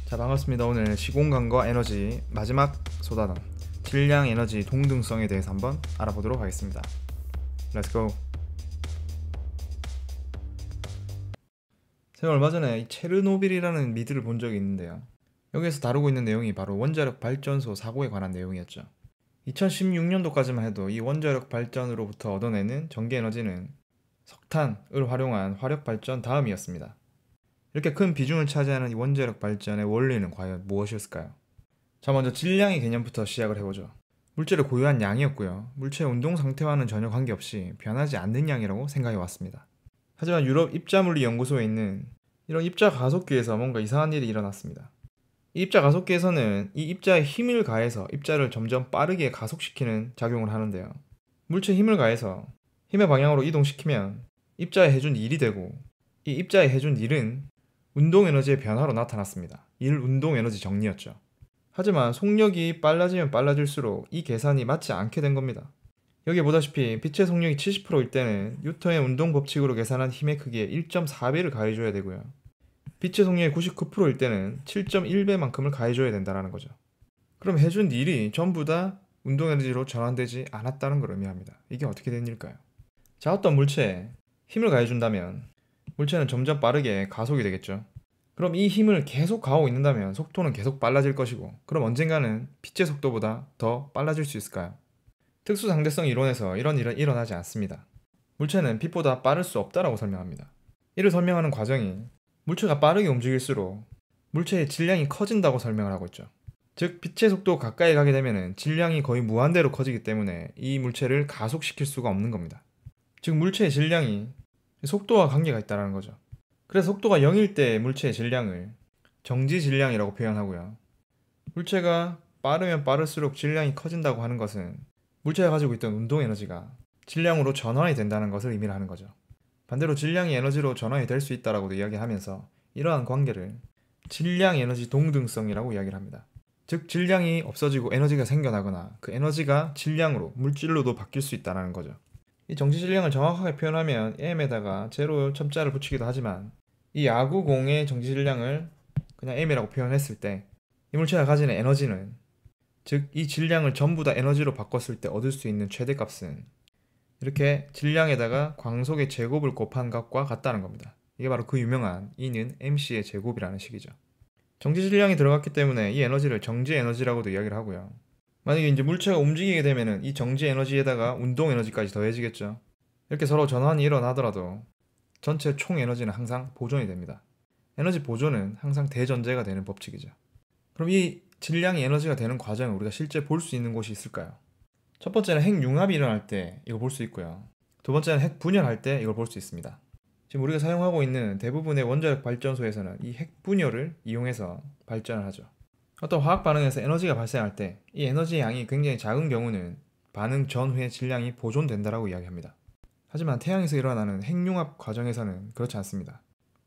자, 반갑습니다. 오늘 시공간과 에너지 마지막 소다담 질량 에너지 동등성에 대해서 한번 알아보도록 하겠습니다. 렛츠고. 제가 얼마 전에 이 체르노빌이라는 미드를 본 적이 있는데요, 여기에서 다루고 있는 내용이 바로 원자력 발전소 사고에 관한 내용이었죠. 2016년도까지만 해도 이 원자력 발전으로부터 얻어내는 전기 에너지는 석탄을 활용한 화력 발전 다음이었습니다. 이렇게 큰 비중을 차지하는 이 원자력 발전의 원리는 과연 무엇이었을까요? 자, 먼저 질량의 개념부터 시작을 해보죠. 물질의 고유한 양이었고요, 물체의 운동 상태와는 전혀 관계없이 변하지 않는 양이라고 생각해 왔습니다. 하지만 유럽 입자물리 연구소에 있는 이런 입자 가속기에서 뭔가 이상한 일이 일어났습니다. 이 입자 가속기에서는 이 입자에 힘을 가해서 입자를 점점 빠르게 가속시키는 작용을 하는데요, 물체에 힘을 가해서 힘의 방향으로 이동시키면 입자에 해준 일이 되고, 이 입자에 해준 일은 운동 에너지의 변화로 나타났습니다. 운동 에너지 정리였죠. 하지만 속력이 빨라지면 빨라질수록 이 계산이 맞지 않게 된 겁니다. 여기 보다시피 빛의 속력이 70%일 때는 뉴턴의 운동 법칙으로 계산한 힘의 크기에 1.4배를 가해줘야 되고요, 빛의 속력이 99%일 때는 7.1배만큼을 가해줘야 된다는 거죠. 그럼 해준 일이 전부 다 운동 에너지로 전환되지 않았다는 걸 의미합니다. 이게 어떻게 된 일일까요? 자, 어떤 물체에 힘을 가해준다면 물체는 점점 빠르게 가속이 되겠죠. 그럼 이 힘을 계속 가하고 있는다면 속도는 계속 빨라질 것이고, 그럼 언젠가는 빛의 속도보다 더 빨라질 수 있을까요? 특수상대성 이론에서 이런 일은 일어나지 않습니다. 물체는 빛보다 빠를 수 없다라고 설명합니다. 이를 설명하는 과정이 물체가 빠르게 움직일수록 물체의 질량이 커진다고 설명을 하고 있죠. 즉, 빛의 속도 가까이 가게 되면 질량이 거의 무한대로 커지기 때문에 이 물체를 가속시킬 수가 없는 겁니다. 즉, 물체의 질량이 속도와 관계가 있다는 거죠. 그래서 속도가 0일 때 물체의 질량을 정지 질량이라고 표현하고요, 물체가 빠르면 빠를수록 질량이 커진다고 하는 것은 물체가 가지고 있던 운동 에너지가 질량으로 전환이 된다는 것을 의미를 하는 거죠. 반대로 질량이 에너지로 전환이 될 수 있다라고도 이야기하면서 이러한 관계를 질량 에너지 동등성이라고 이야기를 합니다. 즉, 질량이 없어지고 에너지가 생겨나거나 그 에너지가 질량으로 물질로도 바뀔 수 있다는 거죠. 이 정지 질량을 정확하게 표현하면 m에다가 제로 첨자를 붙이기도 하지만, 이 야구공의 정지 질량을 그냥 m이라고 표현했을 때 이 물체가 가지는 에너지는, 즉 이 질량을 전부 다 에너지로 바꿨을 때 얻을 수 있는 최대값은 이렇게 질량에다가 광속의 제곱을 곱한 값과 같다는 겁니다. 이게 바로 그 유명한 E는 mc의 제곱이라는 식이죠. 정지 질량이 들어갔기 때문에 이 에너지를 정지 에너지라고도 이야기를 하고요, 만약에 이제 물체가 움직이게 되면은 이 정지 에너지에다가 운동 에너지까지 더해지겠죠. 이렇게 서로 전환이 일어나더라도 전체 총 에너지는 항상 보존이 됩니다. 에너지 보존은 항상 대전제가 되는 법칙이죠. 그럼 이 질량이 에너지가 되는 과정을 우리가 실제 볼 수 있는 곳이 있을까요? 첫 번째는 핵융합이 일어날 때 이걸 볼 수 있고요, 두 번째는 핵분열할 때 이걸 볼 수 있습니다. 지금 우리가 사용하고 있는 대부분의 원자력 발전소에서는 이 핵분열을 이용해서 발전을 하죠. 어떤 화학 반응에서 에너지가 발생할 때 이 에너지 양이 굉장히 작은 경우는 반응 전후의 질량이 보존된다라고 이야기합니다. 하지만 태양에서 일어나는 핵융합 과정에서는 그렇지 않습니다.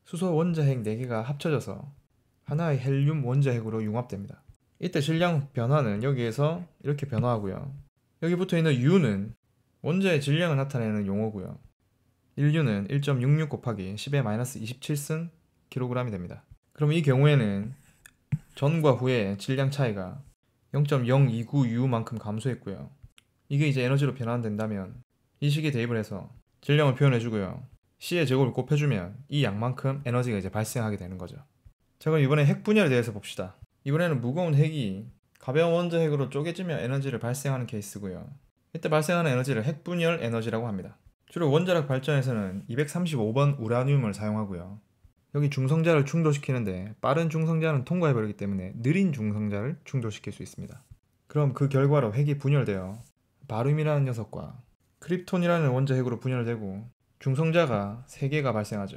수소 원자핵 4개가 합쳐져서 하나의 헬륨 원자핵으로 융합됩니다. 이때 질량 변화는 여기에서 이렇게 변화하고요, 여기 붙어있는 U는 원자의 질량을 나타내는 용어고요, 1U는 1.66 곱하기 10의 마이너스 27승 kg이 됩니다. 그럼 이 경우에는 전과 후의 질량 차이가 0.029U만큼 감소했고요, 이게 이제 에너지로 변환된다면 이 식에 대입을 해서 질량을 표현해주고요, C의 제곱을 곱해주면 이 양만큼 에너지가 이제 발생하게 되는 거죠. 자, 그럼 이번에 핵분열에 대해서 봅시다. 이번에는 무거운 핵이 가벼운 원자핵으로 쪼개지며 에너지를 발생하는 케이스고요, 이때 발생하는 에너지를 핵분열 에너지라고 합니다. 주로 원자력 발전에서는 235번 우라늄을 사용하고요, 여기 중성자를 충돌시키는데 빠른 중성자는 통과해버리기 때문에 느린 중성자를 충돌시킬 수 있습니다. 그럼 그 결과로 핵이 분열되어 바륨이라는 녀석과 크립톤이라는 원자핵으로 분열되고 중성자가 3개가 발생하죠.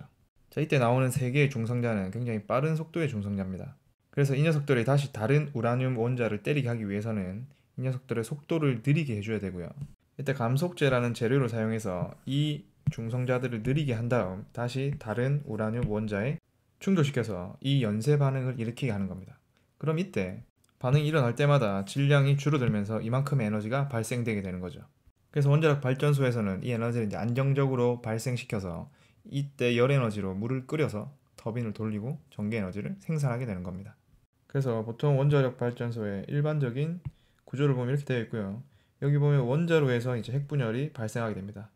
자, 이때 나오는 3개의 중성자는 굉장히 빠른 속도의 중성자입니다. 그래서 이 녀석들이 다시 다른 우라늄 원자를 때리게 하기 위해서는 이 녀석들의 속도를 느리게 해줘야 되고요, 이때 감속제라는 재료를 사용해서 이 중성자들을 느리게 한 다음 다시 다른 우라늄 원자에 충돌시켜서 이 연쇄 반응을 일으키게 하는 겁니다. 그럼 이때 반응이 일어날 때마다 질량이 줄어들면서 이만큼의 에너지가 발생되게 되는 거죠. 그래서 원자력 발전소에서는 이 에너지를 이제 안정적으로 발생시켜서 이때 열 에너지로 물을 끓여서 터빈을 돌리고 전기 에너지를 생산하게 되는 겁니다. 그래서 보통 원자력 발전소의 일반적인 구조를 보면 이렇게 되어 있고요. 여기 보면 원자로에서 이제 핵분열이 발생하게 됩니다.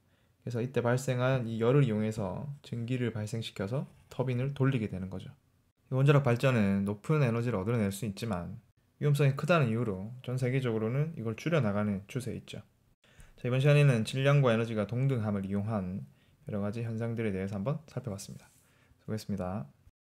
그래서 이때 발생한 이 열을 이용해서 증기를 발생시켜서 터빈을 돌리게 되는 거죠. 원자력 발전은 높은 에너지를 얻어낼 수 있지만 위험성이 크다는 이유로 전 세계적으로는 이걸 줄여나가는 추세에 있죠. 자, 이번 시간에는 질량과 에너지가 동등함을 이용한 여러 가지 현상들에 대해서 한번 살펴봤습니다. 수고했습니다.